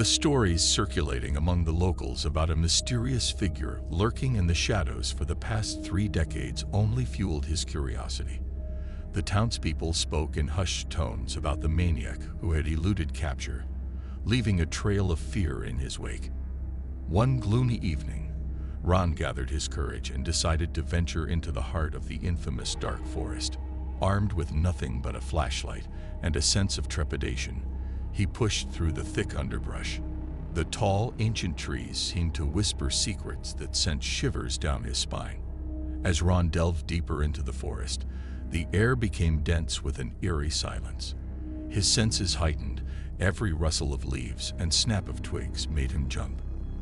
The stories circulating among the locals about a mysterious figure lurking in the shadows for the past 3 decades only fueled his curiosity. The townspeople spoke in hushed tones about the maniac who had eluded capture, leaving a trail of fear in his wake. One gloomy evening, Ron gathered his courage and decided to venture into the heart of the infamous dark forest. Armed with nothing but a flashlight and a sense of trepidation, he pushed through the thick underbrush. The tall, ancient trees seemed to whisper secrets that sent shivers down his spine. As Ron delved deeper into the forest, the air became dense with an eerie silence. His senses heightened. Every rustle of leaves and snap of twigs made him jump.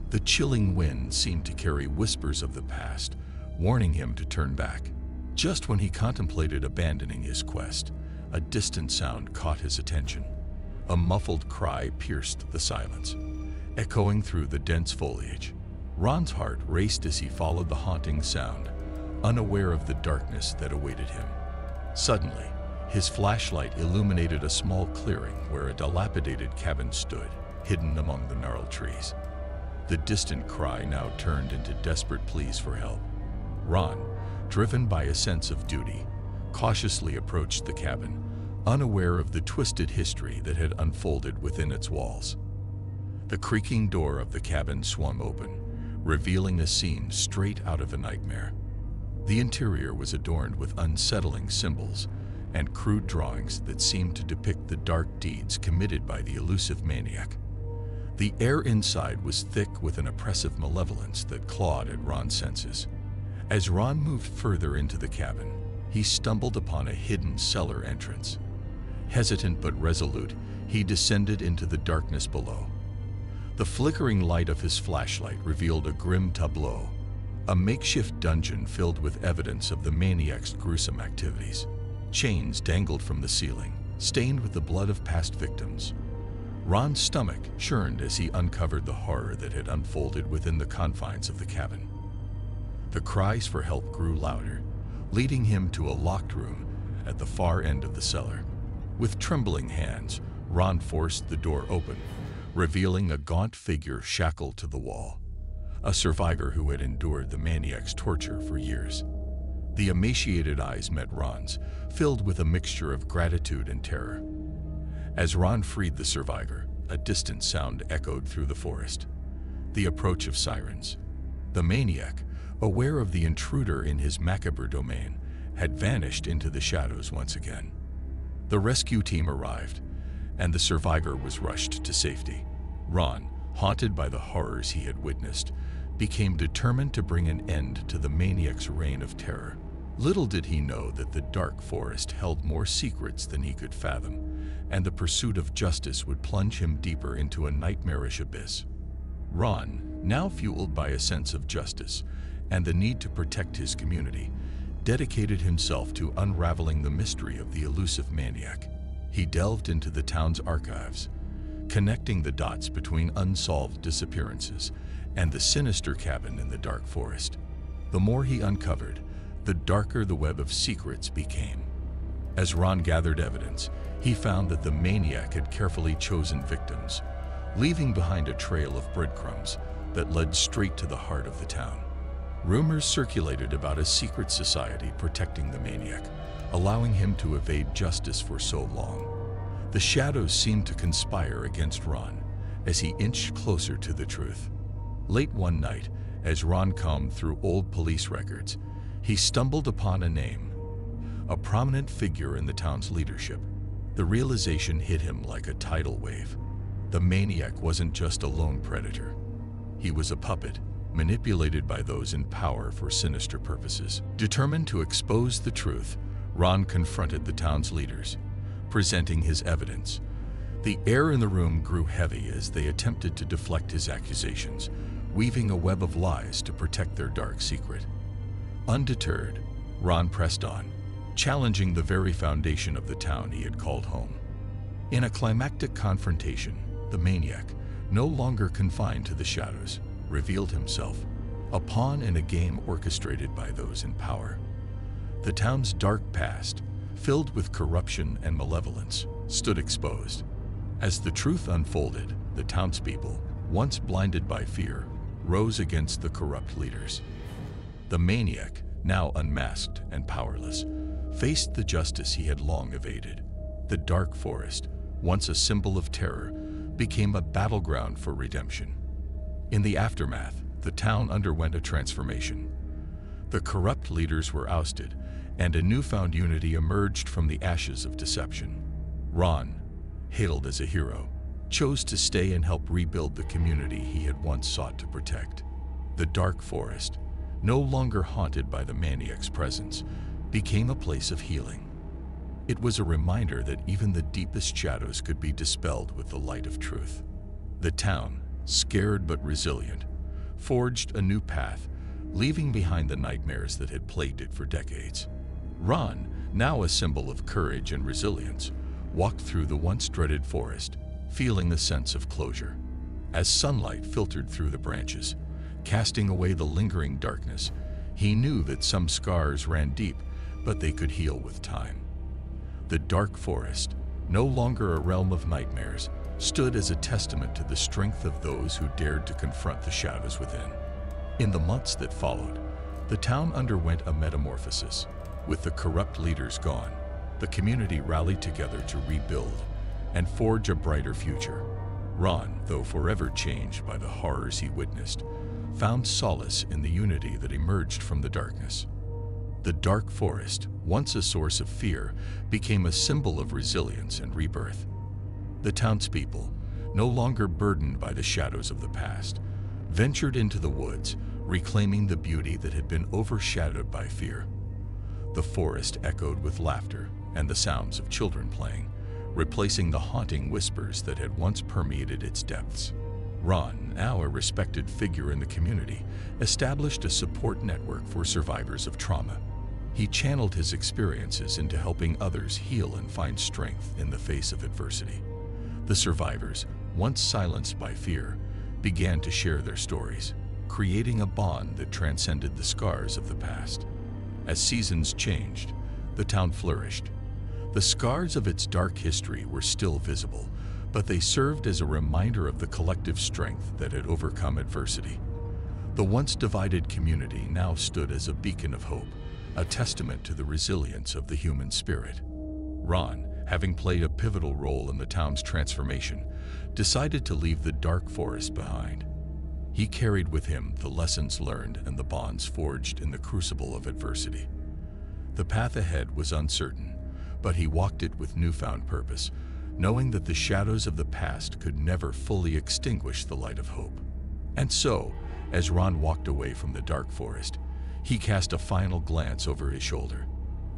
The chilling wind seemed to carry whispers of the past, warning him to turn back. Just when he contemplated abandoning his quest, a distant sound caught his attention. A muffled cry pierced the silence, echoing through the dense foliage. Ron's heart raced as he followed the haunting sound, unaware of the darkness that awaited him. Suddenly, his flashlight illuminated a small clearing where a dilapidated cabin stood, hidden among the gnarled trees. The distant cry now turned into desperate pleas for help. Ron, driven by a sense of duty, cautiously approached the cabin, unaware of the twisted history that had unfolded within its walls. The creaking door of the cabin swung open, revealing a scene straight out of a nightmare. The interior was adorned with unsettling symbols and crude drawings that seemed to depict the dark deeds committed by the elusive maniac. The air inside was thick with an oppressive malevolence that clawed at Ron's senses. As Ron moved further into the cabin, he stumbled upon a hidden cellar entrance. Hesitant but resolute, he descended into the darkness below. The flickering light of his flashlight revealed a grim tableau, a makeshift dungeon filled with evidence of the maniac's gruesome activities. Chains dangled from the ceiling, stained with the blood of past victims. Ron's stomach churned as he uncovered the horror that had unfolded within the confines of the cabin. The cries for help grew louder, leading him to a locked room at the far end of the cellar. With trembling hands, Ron forced the door open, revealing a gaunt figure shackled to the wall, a survivor who had endured the maniac's torture for years. The emaciated eyes met Ron's, filled with a mixture of gratitude and terror. As Ron freed the survivor, a distant sound echoed through the forest, the approach of sirens. The maniac, aware of the intruder in his macabre domain, had vanished into the shadows once again. The rescue team arrived, and the survivor was rushed to safety. Ron, haunted by the horrors he had witnessed, became determined to bring an end to the maniac's reign of terror. Little did he know that the dark forest held more secrets than he could fathom, and the pursuit of justice would plunge him deeper into a nightmarish abyss. Ron, now fueled by a sense of justice and the need to protect his community, dedicated himself to unraveling the mystery of the elusive maniac. He delved into the town's archives, connecting the dots between unsolved disappearances and the sinister cabin in the dark forest. The more he uncovered, the darker the web of secrets became. As Ron gathered evidence, he found that the maniac had carefully chosen victims, leaving behind a trail of breadcrumbs that led straight to the heart of the town. Rumors circulated about a secret society protecting the maniac, allowing him to evade justice for so long. The shadows seemed to conspire against Ron as he inched closer to the truth. Late one night, as Ron combed through old police records, he stumbled upon a name, a prominent figure in the town's leadership. The realization hit him like a tidal wave. The maniac wasn't just a lone predator. He was a puppet, manipulated by those in power for sinister purposes. Determined to expose the truth, Ron confronted the town's leaders, presenting his evidence. The air in the room grew heavy as they attempted to deflect his accusations, weaving a web of lies to protect their dark secret. Undeterred, Ron pressed on, challenging the very foundation of the town he had called home. In a climactic confrontation, the maniac, no longer confined to the shadows, revealed himself, a pawn in a game orchestrated by those in power. The town's dark past, filled with corruption and malevolence, stood exposed. As the truth unfolded, the townspeople, once blinded by fear, rose against the corrupt leaders. The maniac, now unmasked and powerless, faced the justice he had long evaded. The dark forest, once a symbol of terror, became a battleground for redemption. In the aftermath, the town underwent a transformation. The corrupt leaders were ousted, and a newfound unity emerged from the ashes of deception. Ron, hailed as a hero, chose to stay and help rebuild the community he had once sought to protect. The dark forest, no longer haunted by the maniac's presence, became a place of healing. It was a reminder that even the deepest shadows could be dispelled with the light of truth. The town, scared but resilient, forged a new path, leaving behind the nightmares that had plagued it for decades. Ron, now a symbol of courage and resilience, walked through the once dreaded forest, feeling the sense of closure. As sunlight filtered through the branches, casting away the lingering darkness, he knew that some scars ran deep, but they could heal with time. The dark forest, no longer a realm of nightmares, stood as a testament to the strength of those who dared to confront the shadows within. In the months that followed, the town underwent a metamorphosis. With the corrupt leaders gone, the community rallied together to rebuild and forge a brighter future. Ron, though forever changed by the horrors he witnessed, found solace in the unity that emerged from the darkness. The dark forest, once a source of fear, became a symbol of resilience and rebirth. The townspeople, no longer burdened by the shadows of the past, ventured into the woods, reclaiming the beauty that had been overshadowed by fear. The forest echoed with laughter and the sounds of children playing, replacing the haunting whispers that had once permeated its depths. Ron, now a respected figure in the community, established a support network for survivors of trauma. He channeled his experiences into helping others heal and find strength in the face of adversity. The survivors, once silenced by fear, began to share their stories, creating a bond that transcended the scars of the past. As seasons changed, the town flourished. The scars of its dark history were still visible, but they served as a reminder of the collective strength that had overcome adversity. The once divided community now stood as a beacon of hope, a testament to the resilience of the human spirit. Ron, having played a pivotal role in the town's transformation, decided to leave the dark forest behind. He carried with him the lessons learned and the bonds forged in the crucible of adversity. The path ahead was uncertain, but he walked it with newfound purpose, knowing that the shadows of the past could never fully extinguish the light of hope. And so, as Ron walked away from the dark forest, he cast a final glance over his shoulder.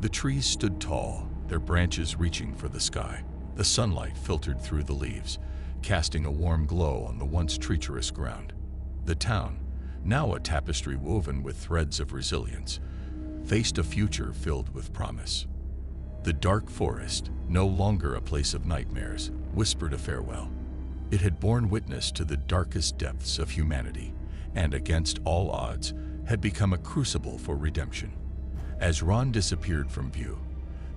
The trees stood tall, their branches reaching for the sky. The sunlight filtered through the leaves, casting a warm glow on the once treacherous ground. The town, now a tapestry woven with threads of resilience, faced a future filled with promise. The dark forest, no longer a place of nightmares, whispered a farewell. It had borne witness to the darkest depths of humanity, and against all odds, had become a crucible for redemption. As Ron disappeared from view,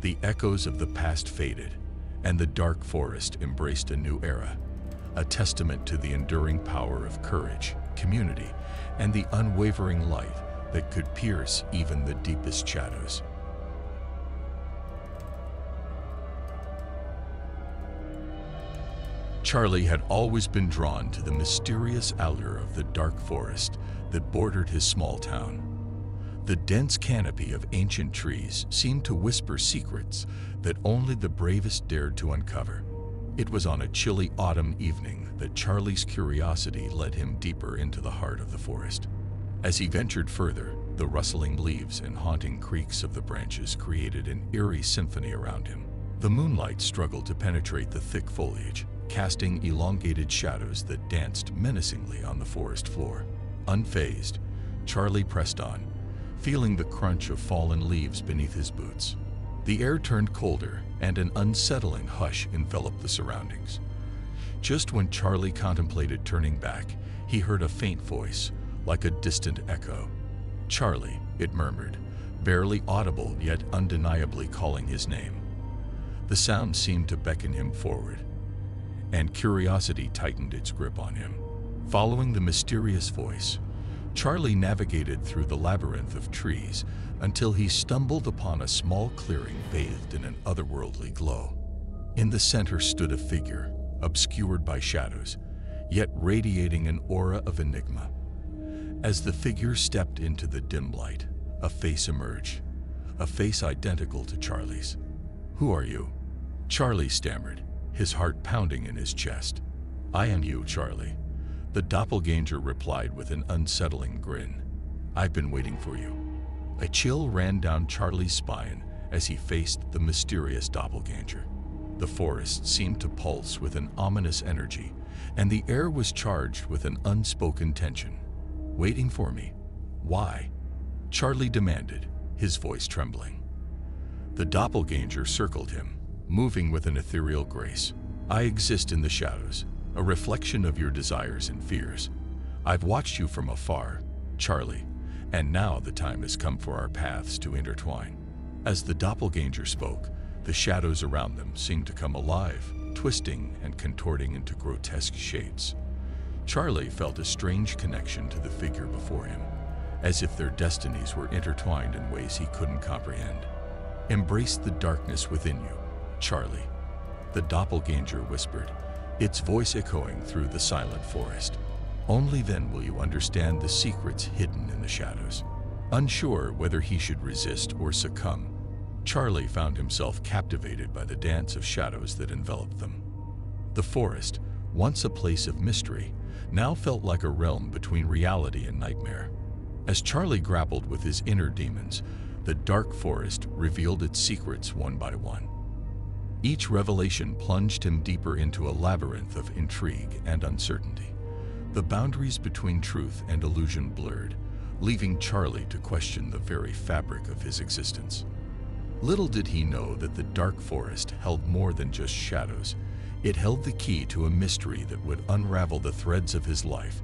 the echoes of the past faded, and the dark forest embraced a new era, a testament to the enduring power of courage, community, and the unwavering light that could pierce even the deepest shadows. Charlie had always been drawn to the mysterious allure of the dark forest that bordered his small town. The dense canopy of ancient trees seemed to whisper secrets that only the bravest dared to uncover. It was on a chilly autumn evening that Charlie's curiosity led him deeper into the heart of the forest. As he ventured further, the rustling leaves and haunting creaks of the branches created an eerie symphony around him. The moonlight struggled to penetrate the thick foliage, casting elongated shadows that danced menacingly on the forest floor. Unfazed, Charlie pressed on, feeling the crunch of fallen leaves beneath his boots. The air turned colder, and an unsettling hush enveloped the surroundings. Just when Charlie contemplated turning back, he heard a faint voice, like a distant echo. "Charlie," it murmured, barely audible yet undeniably calling his name. The sound seemed to beckon him forward, and curiosity tightened its grip on him. Following the mysterious voice, Charlie navigated through the labyrinth of trees until he stumbled upon a small clearing bathed in an otherworldly glow. In the center stood a figure, obscured by shadows, yet radiating an aura of enigma. As the figure stepped into the dim light, a face emerged, a face identical to Charlie's. "Who are you?" Charlie stammered, his heart pounding in his chest. "I am you, Charlie," the doppelganger replied with an unsettling grin. "I've been waiting for you." A chill ran down Charlie's spine as he faced the mysterious doppelganger. The forest seemed to pulse with an ominous energy, and the air was charged with an unspoken tension. "Waiting for me? Why?" Charlie demanded, his voice trembling. The doppelganger circled him, moving with an ethereal grace. "I exist in the shadows, a reflection of your desires and fears. I've watched you from afar, Charlie, and now the time has come for our paths to intertwine." As the doppelganger spoke, the shadows around them seemed to come alive, twisting and contorting into grotesque shapes. Charlie felt a strange connection to the figure before him, as if their destinies were intertwined in ways he couldn't comprehend. "Embrace the darkness within you, Charlie," the doppelganger whispered, its voice echoing through the silent forest. "Only then will you understand the secrets hidden in the shadows." Unsure whether he should resist or succumb, Charlie found himself captivated by the dance of shadows that enveloped them. The forest, once a place of mystery, now felt like a realm between reality and nightmare. As Charlie grappled with his inner demons, the dark forest revealed its secrets one by one. Each revelation plunged him deeper into a labyrinth of intrigue and uncertainty. The boundaries between truth and illusion blurred, leaving Charlie to question the very fabric of his existence. Little did he know that the dark forest held more than just shadows. It held the key to a mystery that would unravel the threads of his life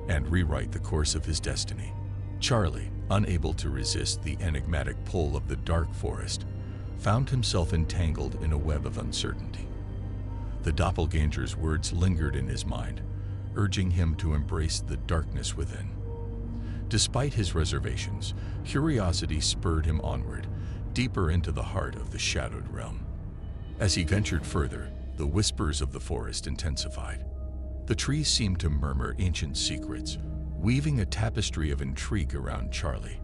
and rewrite the course of his destiny. Charlie, unable to resist the enigmatic pull of the dark forest, found himself entangled in a web of uncertainty. The doppelganger's words lingered in his mind, urging him to embrace the darkness within. Despite his reservations, curiosity spurred him onward, deeper into the heart of the shadowed realm. As he ventured further, the whispers of the forest intensified. The trees seemed to murmur ancient secrets, weaving a tapestry of intrigue around Charlie.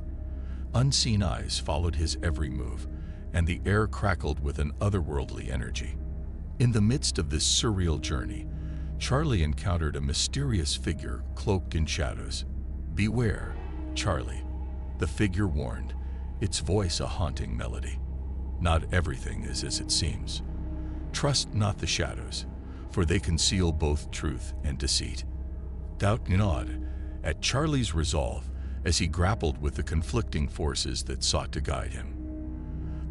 Unseen eyes followed his every move, and the air crackled with an otherworldly energy. In the midst of this surreal journey, Charlie encountered a mysterious figure cloaked in shadows. "Beware, Charlie," the figure warned, its voice a haunting melody. "Not everything is as it seems. Trust not the shadows, for they conceal both truth and deceit." Doubt gnawed at Charlie's resolve as he grappled with the conflicting forces that sought to guide him.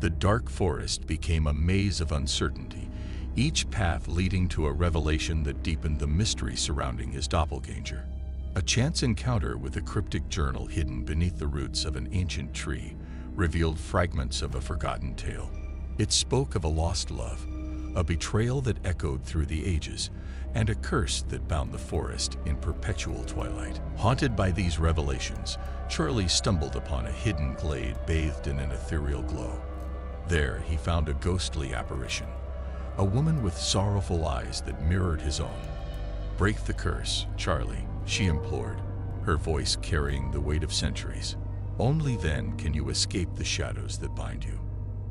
The dark forest became a maze of uncertainty, each path leading to a revelation that deepened the mystery surrounding his doppelganger. A chance encounter with a cryptic journal hidden beneath the roots of an ancient tree revealed fragments of a forgotten tale. It spoke of a lost love, a betrayal that echoed through the ages, and a curse that bound the forest in perpetual twilight. Haunted by these revelations, Charlie stumbled upon a hidden glade bathed in an ethereal glow. There he found a ghostly apparition, a woman with sorrowful eyes that mirrored his own. "Break the curse, Charlie," she implored, her voice carrying the weight of centuries. "Only then can you escape the shadows that bind you."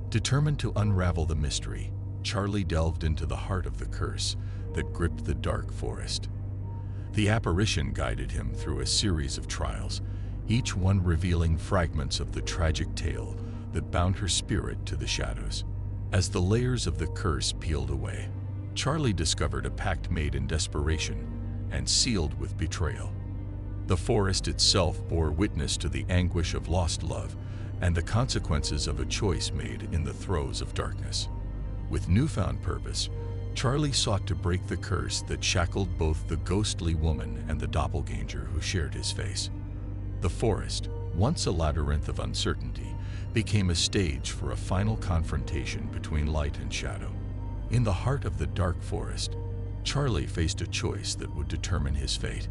Determined to unravel the mystery, Charlie delved into the heart of the curse that gripped the dark forest. The apparition guided him through a series of trials, each one revealing fragments of the tragic tale that bound her spirit to the shadows. As the layers of the curse peeled away, Charlie discovered a pact made in desperation and sealed with betrayal. The forest itself bore witness to the anguish of lost love and the consequences of a choice made in the throes of darkness. With newfound purpose, Charlie sought to break the curse that shackled both the ghostly woman and the doppelganger who shared his face. The forest, once a labyrinth of uncertainty, became a stage for a final confrontation between light and shadow. In the heart of the dark forest, Charlie faced a choice that would determine his fate.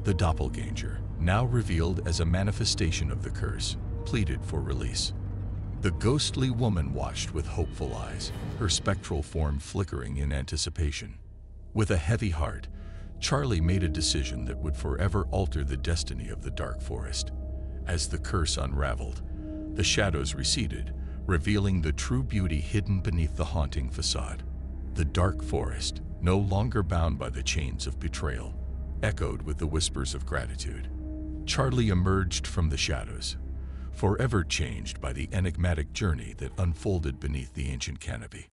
The doppelganger, now revealed as a manifestation of the curse, pleaded for release. The ghostly woman watched with hopeful eyes, her spectral form flickering in anticipation. With a heavy heart, Charlie made a decision that would forever alter the destiny of the Dark Forest. As the curse unraveled, the shadows receded, revealing the true beauty hidden beneath the haunting facade. The Dark Forest, no longer bound by the chains of betrayal, echoed with the whispers of gratitude. Charlie emerged from the shadows, forever changed by the enigmatic journey that unfolded beneath the ancient canopy.